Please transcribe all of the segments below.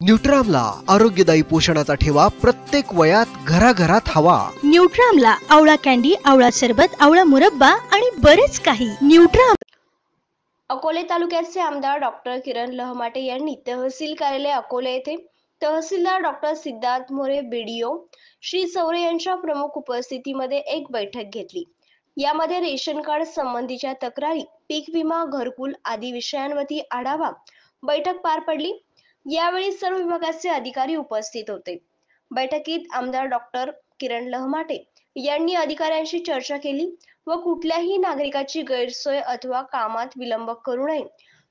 न्यूट्रामला आरोग्यदायी पोषणाचा ठेवा प्रत्येक वयात घराघरात हवा। न्यूट्रामला आवळा कॅन्डी, आवळा सरबत, आवळा मुरब्बा आणि बरेच काही। न्यूट्राम। अकोले तालुक्याचे आमदार डॉक्टर किरण लहमाटे यांनी तहसील कार्यालय अकोले येथे तहसीलदार डॉक्टर सिद्धार्थ मोरे, बीडीओ श्री चौरे यांच्या प्रमुख उपस्थितीमध्ये एक बैठक घेतली। यामध्ये रेशन कार्ड संबंधीच्या तक्रारी, पीक विमा, घरकुल आदी विषयांवरती आढावा बैठक पार पडली। यावेळी सर्व विभागाचे अधिकारी उपस्थित होते। बैठकीत आमदार डॉक्टर किरण लहमाटे यांनी अधिकाऱ्यांशी चर्चा केली व कुठल्याही नागरिकाची गैरसोय अथवा कामात विलंब करू नये।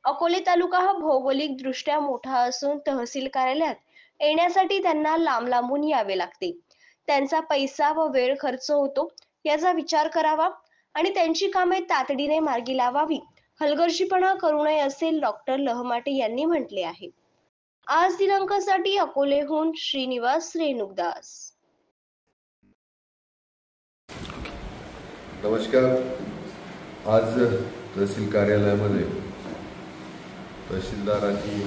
अकोले तालुका हा भौगोलिक दृष्ट्या मोठा असून तहसील कार्यालयात येण्यासाठी त्यांना लांब लांबून यावे लागते। त्यांचा पैसा व वेळ खर्च होतो, याचा विचार करावा आणि त्यांची कामे तातडीने मार्गी लावावी, हलगर्जीपणा करू नये असे डॉक्टर लहमाटे यांनी म्हटले आहे। आज दिनांकासाठी अकोलेहून श्रीनिवास रेणुकदास। नमस्कार। आज तहसील कार्यालयामध्ये तहसीलदार आणि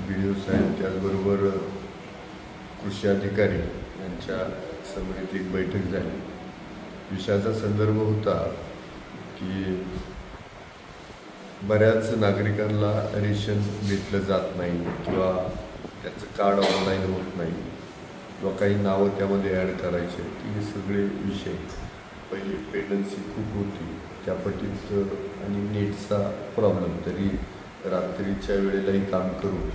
बीडीओ साहेब त्याचबरोबर कृषी अधिकारी यांच्या समवेत एक बैठक झाली। विषयाचा संदर्भ होता की बऱ्याच नागरिकांना रेशन भेटलं जात नाही किंवा त्याचं कार्ड ऑनलाईन होत नाही किंवा काही नावं त्यामध्ये ॲड करायचे, हे सगळे विषय पहिली पेंडन्सी खूप होती त्या पटीत आणि नेटचा प्रॉब्लेम, तरी रात्रीच्या वेळेलाही काम करून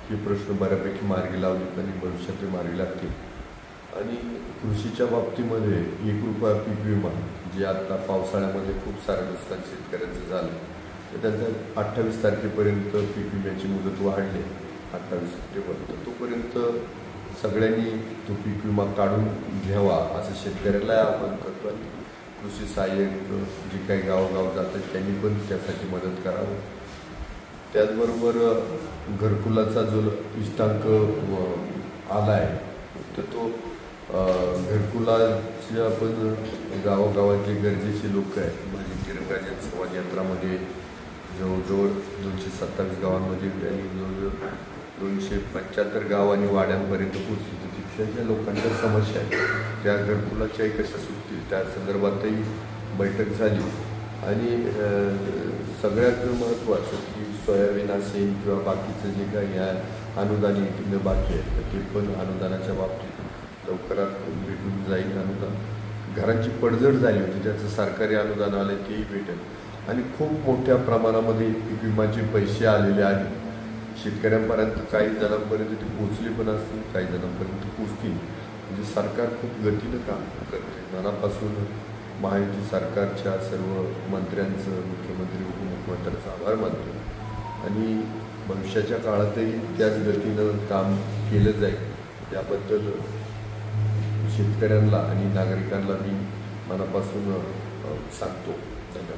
हे प्रश्न बऱ्यापैकी मार्गी लावलेत आणि भविष्यात मार्गी लागतील। आणि कृषीच्या बाबतीमध्ये 1 रुपया पीक विमा जे आता पावसाळ्यामध्ये खूप साऱ्या नुकसान शेतकऱ्यांचं झालं, तर त्यांचा 28 तारखेपर्यंत पीक विम्याची मुदत वाढली 28 सप्टेंबर, तर तोपर्यंत सगळ्यांनी तो पीक विमा काढून घ्यावा असं शेतकऱ्याला आवाहन करतो। आणि कृषी सहाय्यक जे काही गावोगाव जातात त्यांनी पण त्यासाठी मदत करावं। त्याचबरोबर घरकुलाचा जो इष्टांक आला आहे, तर तो घरकुलाचे आपण गावोगावात जे गरजेचे लोक आहेत, म्हणजे तिरंगाजन समाज यात्रामध्ये जवळजवळ 227 गावांमध्ये आणि जवळजवळ 275 गाव आणि वाड्यांपर्यंत पोचली, तर तिथल्या ज्या लोकांच्या समस्या आहेत त्या घरकुलाच्याही कशा सुटतील त्या संदर्भातही बैठक झाली। आणि सगळ्यात महत्त्वाचं की सोयाबीन असेल किंवा बाकीचं जे काही अनुदान येतील बाकी आहे, तर ते पण अनुदानाच्या बाबतीत लवकरात भेटून जाईल। अनुदान घरांची पडझड झाली होती, त्याचं सरकारी अनुदान आलं तेही भेटेल आणि खूप मोठ्या प्रमाणामध्ये पीक विम्याचे पैसे आलेले आहेत शेतकऱ्यांपर्यंत। काही जणांपर्यंत ते पोचले पण असतील, काही जणांपर्यंत पोचतील। म्हणजे सरकार खूप गतीनं काम करते। मनापासून महायुती सरकारच्या सर्व मंत्र्यांचं, मुख्यमंत्री, उपमुख्यमंत्र्यांचा आभार मानतो आणि भविष्याच्या काळातही त्याच गतीनं काम केलं जाईल याबद्दल शेतकऱ्यांना आणि नागरिकांना मी मनापासून सांगतो।